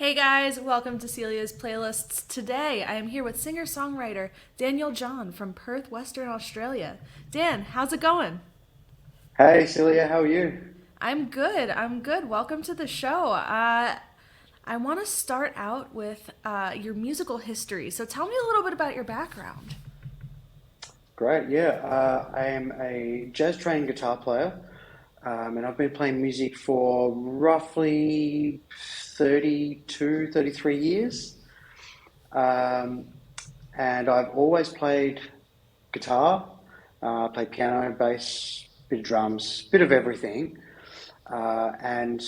Hey guys, welcome to Celia's Playlists. Today I am here with singer songwriter Daniel John from Perth, Western Australia. Dan, how's it going? Hey Celia, how are you? I'm good. Welcome to the show. I want to start out with your musical history. So tell me a little bit about your background. Great, yeah. I am a jazz trained guitar player, and I've been playing music for roughly 32, 33 years. Um, and I've always played guitar, played piano, bass, bit of drums, bit of everything. And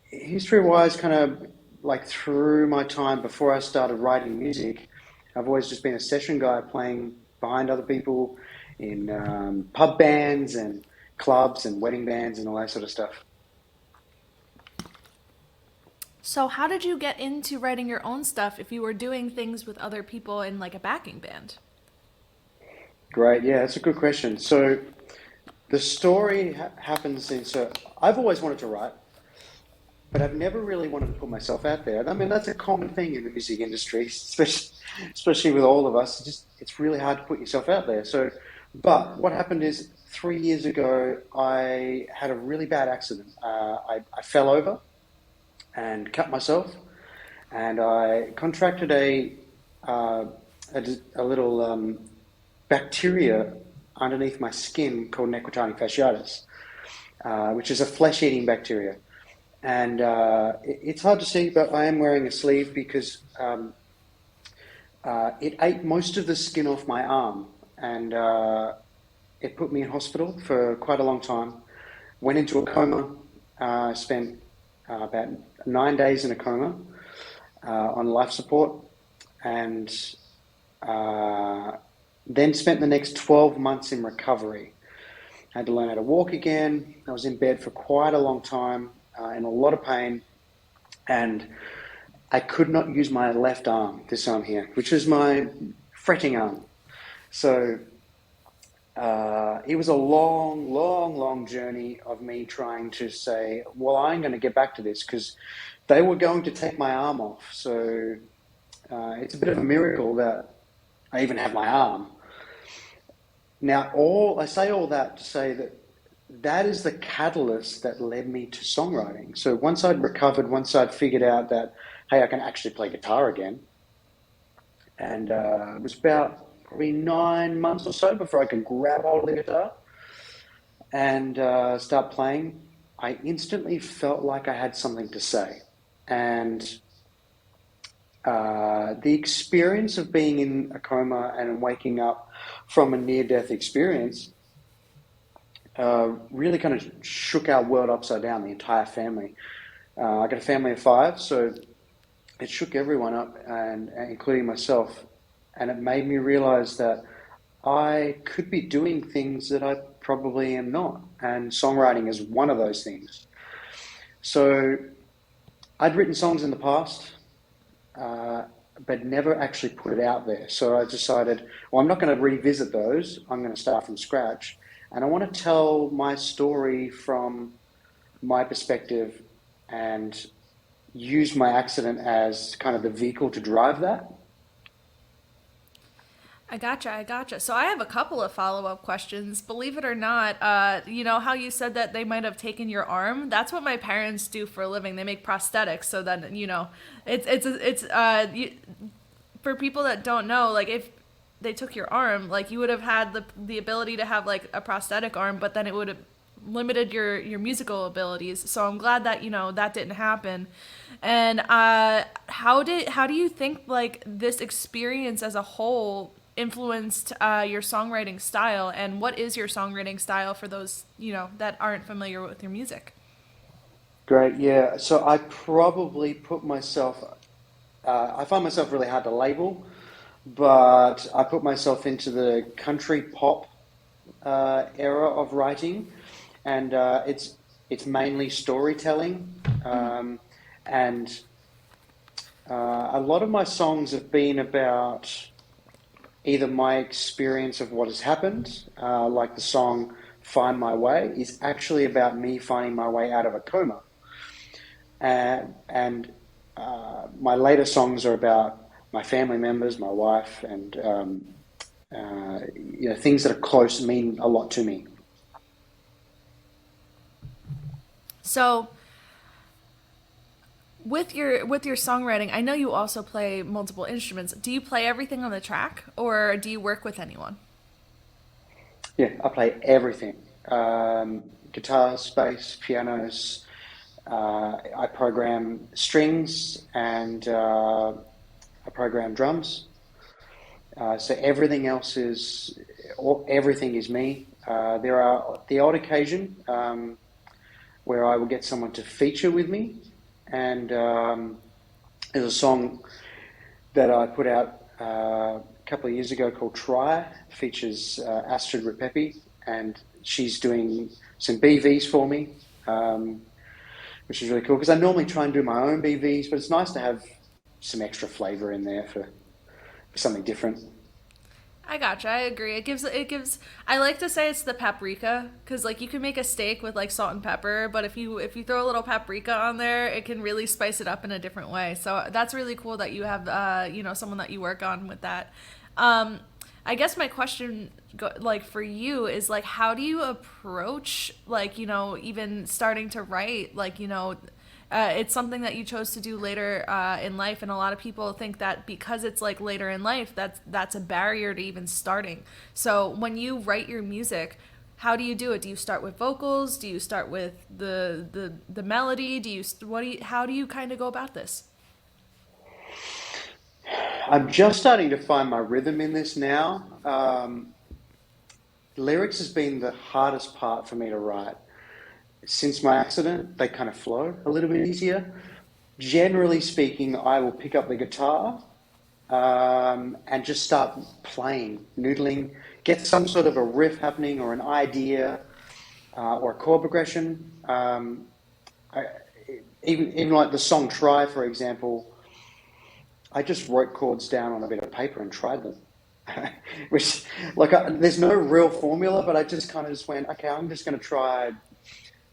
history-wise, kind of like through my time before I started writing music, I've always just been a session guy playing behind other people in pub bands and clubs and wedding bands and all that sort of stuff. So, how did you get into writing your own stuff if you were doing things with other people in like a backing band? Great, yeah, that's a good question. So the story happens in, so I've always wanted to write, but I've never really wanted to put myself out there. I mean, that's a common thing in the music industry, especially with all of us. It's really hard to put yourself out there. But what happened is 3 years ago, I had a really bad accident. I fell over and cut myself, and I contracted uh, a little bacteria underneath my skin called Necrotini fasciitis, which is a flesh-eating bacteria. And it's hard to see, but I am wearing a sleeve because it ate most of the skin off my arm, and it put me in hospital for quite a long time. Went into a coma. Spent about 9 days in a coma on life support, and uh, then spent the next 12 months in recovery. I had to learn how to walk again. I was in bed for quite a long time in a lot of pain, and I could not use my left arm, this arm here, which is my fretting arm. So it was a long, long, long journey of me trying to say, well, I'm going to get back to this because they were going to take my arm off. So it's a bit of a miracle that I even have my arm. Now, all I say all that to say that that is the catalyst that led me to songwriting. So once I'd recovered, once I'd figured out that, hey, I can actually play guitar again, and it was about probably 9 months or so before I could grab hold of the guitar and start playing. I instantly felt like I had something to say, and the experience of being in a coma and waking up from a near-death experience really kind of shook our world upside down. The entire family. I got a family of five, so it shook everyone up, and including myself. And it made me realize that I could be doing things that I probably am not, and songwriting is one of those things. So I'd written songs in the past, uh, but never actually put it out there. So I decided, well, I'm not going to revisit those. I'm going to start from scratch, and I want to tell my story from my perspective and use my accident as kind of the vehicle to drive that. I gotcha. So I have a couple of follow-up questions. Believe it or not, you know how you said that they might have taken your arm? That's what my parents do for a living. They make prosthetics. So then, for people that don't know, like if they took your arm, like you would have had the ability to have like a prosthetic arm, but then it would have limited your musical abilities. So I'm glad that that didn't happen. And how do you think like this experience as a whole influenced your songwriting style? And what is your songwriting style for those that aren't familiar with your music? Great, yeah. So I probably put myself, I find myself really hard to label, but I put myself into the country pop era of writing, and it's mainly storytelling, and a lot of my songs have been about either my experience of what has happened, like the song "Find My Way" is actually about me finding my way out of a coma, and my later songs are about my family members, my wife, and things that are close mean a lot to me. So with your songwriting, I know you also play multiple instruments. Do you play everything on the track, or do you work with anyone? Yeah, I play everything: guitars, bass, pianos. I program strings and I program drums. So everything else is, everything is me. There are the odd occasion where I will get someone to feature with me, and there's a song that I put out a couple of years ago called "Try." Features Astrid Ripepi, and she's doing some BVs for me, which is really cool because I normally try and do my own BVs, but it's nice to have some extra flavor in there for something different. I gotcha. I agree. It gives. I like to say it's the paprika because like you can make a steak with like salt and pepper, but if you throw a little paprika on there, it can really spice it up in a different way. So that's really cool that you have someone that you work on with that. Um, I guess my question like for you is like how do you approach like even starting to write like it's something that you chose to do later in life, and a lot of people think that because it's like later in life, that's a barrier to even starting. So when you write your music, how do you do it? Do you start with vocals? Do you start with the melody? How do you kind of go about this? I'm just starting to find my rhythm in this now. Lyrics has been the hardest part for me to write. Since my accident, they kind of flow a little bit easier. Generally speaking, I will pick up the guitar and just start playing, noodling, get some sort of a riff happening or an idea or a chord progression. I, even like the song "Try," for example, I just wrote chords down on a bit of paper and tried them. Which, like, there's no real formula, but I just kind of just went, okay, I'm just going to try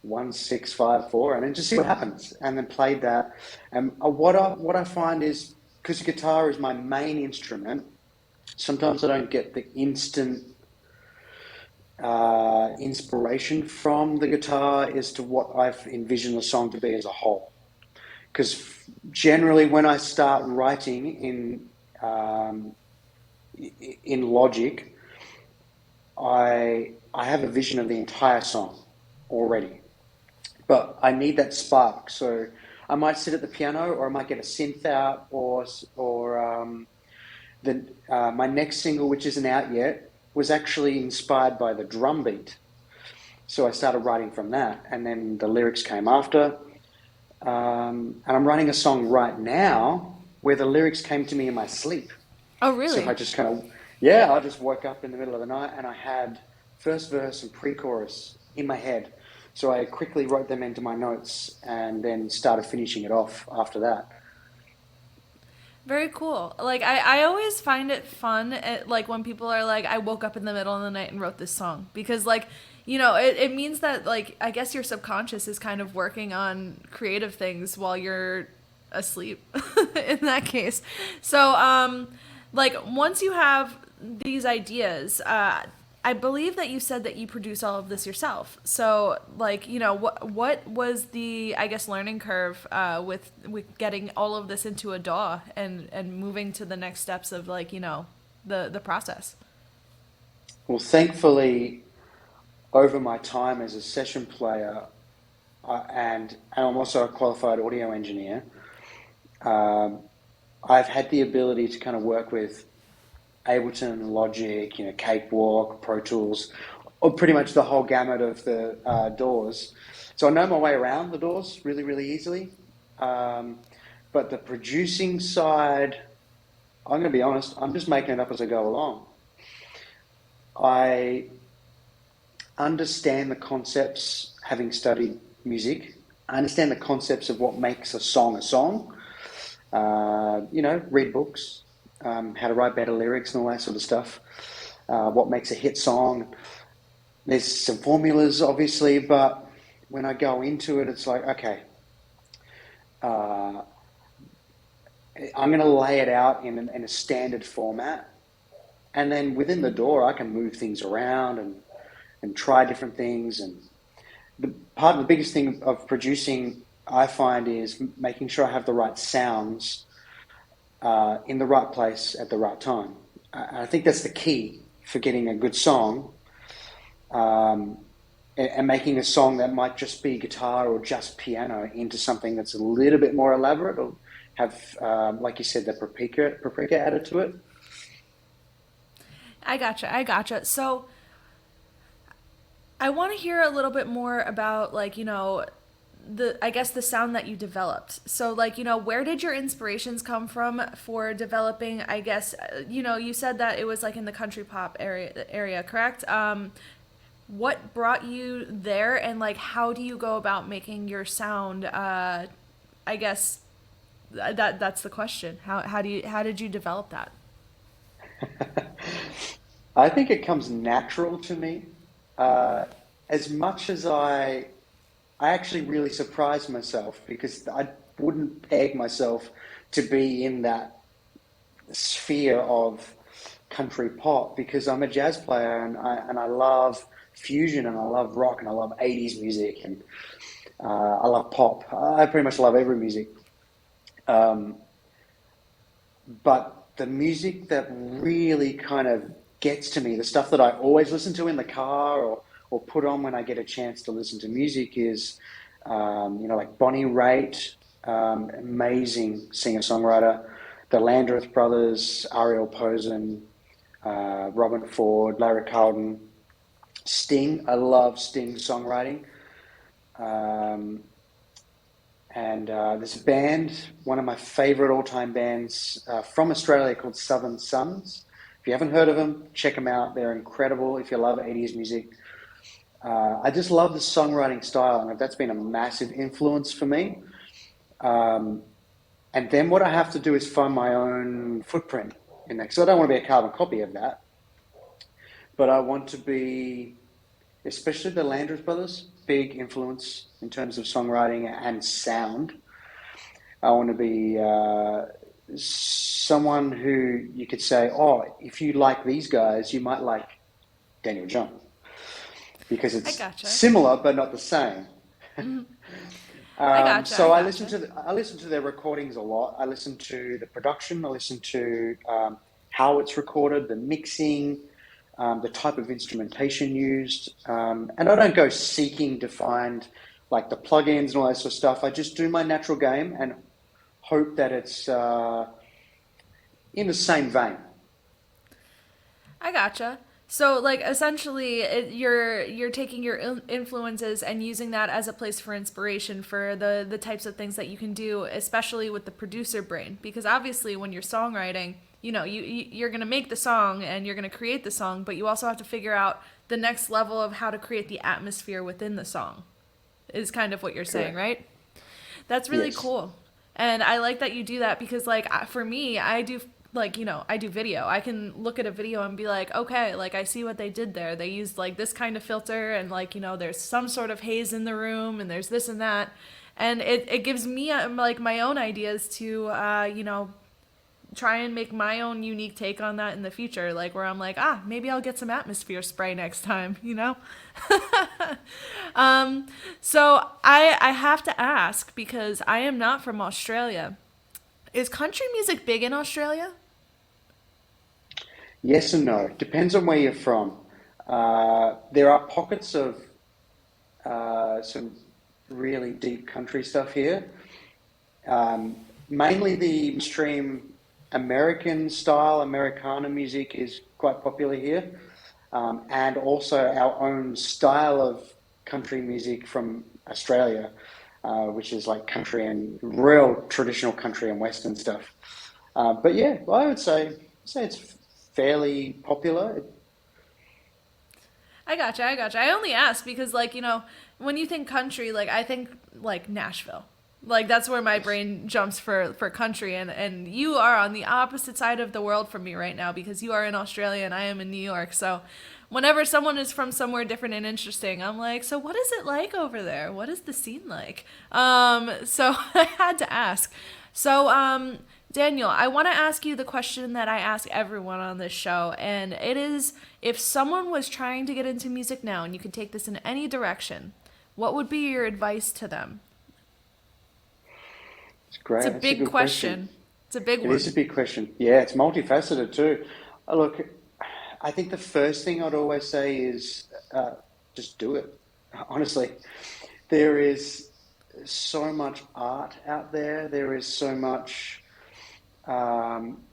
1 6 5 4, and then just see what happens, and then played that. And what I find is because the guitar is my main instrument, sometimes I don't get the instant inspiration from the guitar as to what I've envisioned the song to be as a whole. Because generally, when I start writing in Logic, I have a vision of the entire song already, but I need that spark. So I might sit at the piano, or I might get a synth out, or my next single, which isn't out yet, was actually inspired by the drum beat. So I started writing from that, and then the lyrics came after. And I'm writing a song right now where the lyrics came to me in my sleep. Oh, So I really? just kind of, yeah, I just woke up in the middle of the night and I had first verse and pre-chorus in my head. So I quickly wrote them into my notes and then started finishing it off after that. Very cool. Like I always find it fun like when people are like, I woke up in the middle of the night and wrote this song because like it means that like I guess your subconscious is kind of working on creative things while you're asleep in that case. So like once you have these ideas, I believe that you said that you produce all of this yourself. So, like, what was the I guess learning curve with getting all of this into a DAW and moving to the next steps of like the process. Well, thankfully, over my time as a session player, and I'm also a qualified audio engineer, um, I've had the ability to kind of work with Ableton, Logic, Cakewalk, Pro Tools, or pretty much the whole gamut of the DAWs. So I know my way around the DAWs really, really easily. Um, but the producing side, I'm going to be honest, I'm just making it up as I go along. I understand the concepts, having studied music. I understand the concepts of what makes a song a song. Read books, how to write better lyrics and all that sort of stuff. What makes a hit song. There's some formulas, obviously, but when I go into it, it's like, okay, uh, I'm going to lay it out in a standard format. And then within the door, I can move things around and try different things. And the part of the biggest thing of producing, I find, is making sure I have the right sounds in the right place at the right time. I think that's the key for getting a good song, um, and making a song that might just be guitar or just piano into something that's a little bit more elaborate or have, like you said, the paprika added to it. I gotcha. I gotcha. So I want to hear a little bit more about like, the I guess the sound that you developed. So like, where did your inspirations come from for developing, I guess, you said that it was like in the country pop area, correct? What brought you there and like how do you go about making your sound I guess that's the question. How did you develop that? I think it comes natural to me. Uh, as much as I actually really surprised myself because I wouldn't peg myself to be in that sphere of country pop because I'm a jazz player and I love fusion and I love rock and I love 80s music and I love pop. I pretty much love every music. Um, but the music that really kind of gets to me, the stuff that I always listen to in the car or put on when I get a chance to listen to music is, like Bonnie Raitt, amazing singer-songwriter, the Landreth brothers, Ariel Posen, Robin Ford, Larry Carlton, Sting. I love Sting's songwriting. Um, and there's a band, one of my favorite all-time bands from Australia called Southern Sons. If you haven't heard of them, check them out. They're incredible if you love 80s music. I just love the songwriting style, and that's been a massive influence for me. Um, and then what I have to do is find my own footprint in that, because I don't want to be a carbon copy of that, but I want to be, especially the Landreth brothers, big influence in terms of songwriting and sound. I want to be someone who you could say, oh, if you like these guys, you might like Daniel John because I it's gotcha. similar but not the same. I gotcha. I So gotcha. I listen to their recordings a lot. I listen to the production. I listen to how it's recorded, the mixing, the type of instrumentation used, and I don't go seeking to find like the plugins and all that sort of stuff. I just do my natural game and hope that it's in the same vein. I gotcha. So like essentially you're taking your influences and using that as a place for inspiration for the types of things that you can do, especially with the producer brain, because obviously when you're songwriting, you're going to make the song and you're going to create the song, but you also have to figure out the next level of how to create the atmosphere within the song. Is kind of what you're saying, Correct. right? That's really Yes. cool. And I like that you do that because, like, for me, I do, like, I do video. I can look at a video and be like, okay, like, I see what they did there. They used, like, this kind of filter, and, like, there's some sort of haze in the room, and there's this and that. And it gives me, like, my own ideas to, try and make my own unique take on that in the future. Like, where I'm like, maybe I'll get some atmosphere spray next time? So I have to ask because I am not from Australia. Is country music big in Australia? Yes and no. Depends on where you're from. There are pockets of some really deep country stuff here. Mainly the mainstream American style, Americana music is quite popular here. And also our own style of country music from Australia, which is like country and real traditional country and western stuff. But yeah, well, I would say it's fairly popular. I gotcha. I only ask because, like, when you think country, like, I think, like, Nashville. Like, that's where my brain jumps for country. And you are on the opposite side of the world from me right now because you are in Australia and I am in New York. So, whenever someone is from somewhere different and interesting, I'm like, so what is it like over there? What is the scene like? So, I had to ask. So, Daniel, I want to ask you the question that I ask everyone on this show, and it is if someone was trying to get into music now, and you could take this in any direction, what would be your advice to them? It's It's a great. That's a big good question. question. It's a big It is one. a big question. Yeah, it's multifaceted too. Look, I think the first thing I'd always say is just do it. Honestly, there is so much art out there. There is so much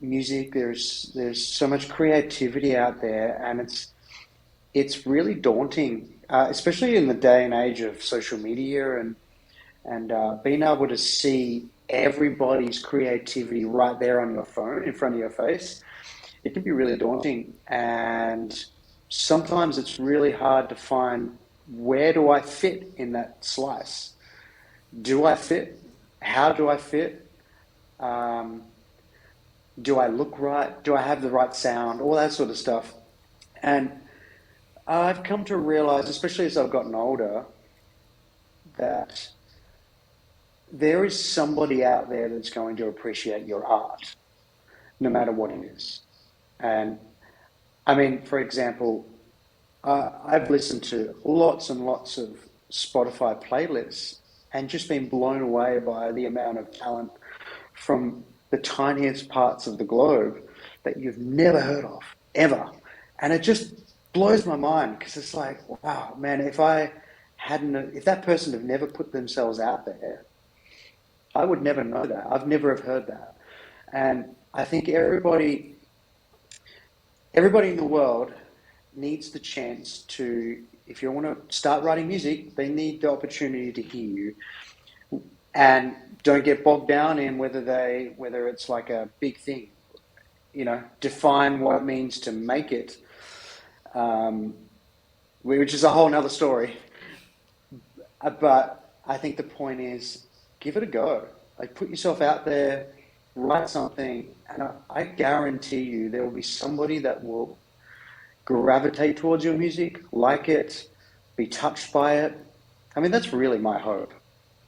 music. There's so much creativity out there, and it's really daunting, especially in the day and age of social media and being able to see everybody's creativity right there on your phone in front of your face. It can be really daunting, and sometimes it's really hard to find where do I fit in that slice. Do I fit? How do I fit? Um, do I look right? Do I have the right sound? All that sort of stuff. And I've come to realize, especially as I've gotten older, that there is somebody out there that's going to appreciate your art, no matter what it is. And I mean, for example, I've listened to lots and lots of Spotify playlists and just been blown away by the amount of talent from the tiniest parts of the globe that you've never heard of, ever. And it just blows my mind because it's like, wow, man, if that person had never put themselves out there, I would never know that. I've never have heard that. And I think everybody in the world needs the chance to, if you want to start writing music, they need the opportunity to hear you. And don't get bogged down in whether it's like a big thing. Define what it means to make it, um, which is a whole nother story. But I think the point is, give it a go. Like, put yourself out there, write something, and I guarantee you there will be somebody that will gravitate towards your music, like it, be touched by it. I mean, that's really my hope.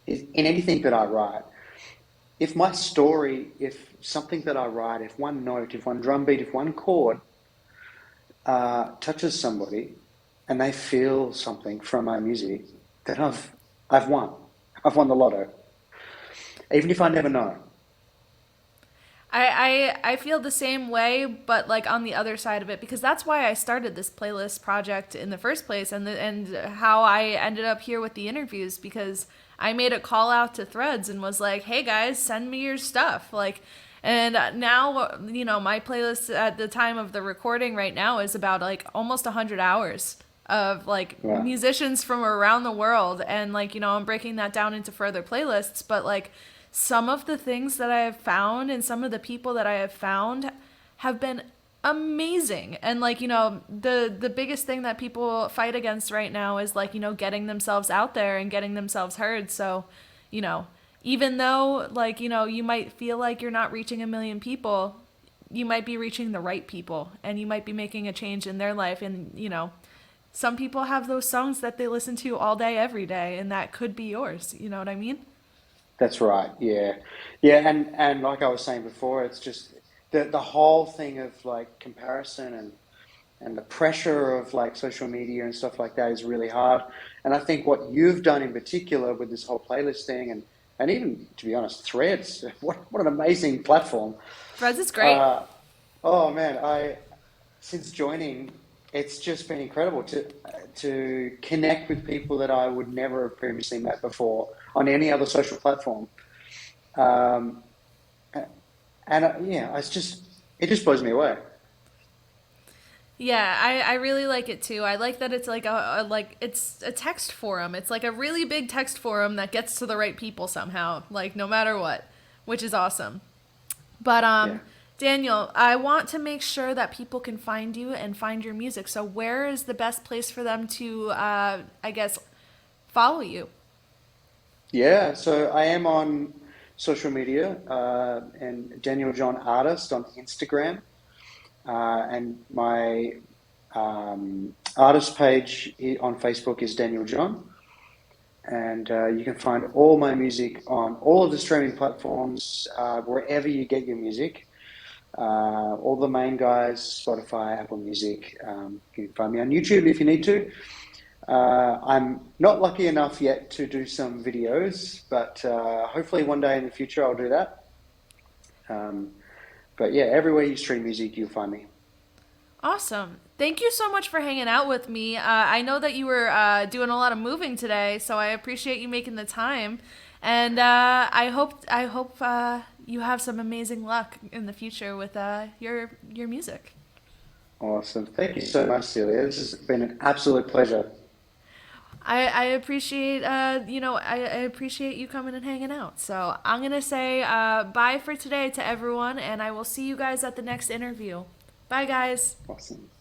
Is in anything that I write. If my story, if something that I write, if one note, if one drum beat, if one chord touches somebody, and they feel something from my music, then I've won. I've won the lotto, even if I never know. I feel the same way, but like on the other side of it, because that's why I started this playlist project in the first place, and how I ended up here with the interviews, because I made a call out to Threads and was like, "Hey guys, send me your stuff." Like, and now my playlist at the time of the recording right now is about like almost 100 hours of like Yeah, musicians from around the world, and like I'm breaking that down into further playlists, but like some of the things that I have found and some of the people that I have found have been amazing. And like the biggest thing that people fight against right now is like getting themselves out there and getting themselves heard. So you know even though like you might feel like you're not reaching a million people, you might be reaching the right people, and you might be making a change in their life. And some people have those songs that they listen to all day every day, and that could be yours. You know what I mean? that's right. Yeah, yeah, and like I was saying before, it's just the whole thing of like comparison and the pressure of like social media and stuff like that is really hard. And I think what you've done in particular with this whole playlist thing and even to be honest, Threads, what an amazing platform. Threads is great. Uh, oh man, I since joining, it's just been incredible to connect with people that I would never have previously met before on any other social platform. Um, and yeah, it just blows me away. Yeah, I really like it too. I like that it's like it's a text forum. It's like a really big text forum that gets to the right people somehow, like no matter what, which is awesome. But Yeah. Daniel, I want to make sure that people can find you and find your music. So where is the best place for them to I guess follow you? Yeah, so I am on social media and Daniel John Artist on Instagram, and my artist page on Facebook is Daniel John, and you can find all my music on all of the streaming platforms, wherever you get your music. All the main guys, Spotify, Apple Music. You can find me on YouTube if you need to. I'm not lucky enough yet to do some videos, but hopefully one day in the future I'll do that. Um, but yeah, everywhere you stream music, you'll find me. Awesome. Thank you so much for hanging out with me. I know that you were doing a lot of moving today, so I appreciate you making the time. And I hope you have some amazing luck in the future with your music. Awesome. Thank you so much, Celia. This has been an absolute pleasure. I appreciate I appreciate you coming and hanging out. So I'm gonna say bye for today to everyone, and I will see you guys at the next interview. Bye, guys. Awesome.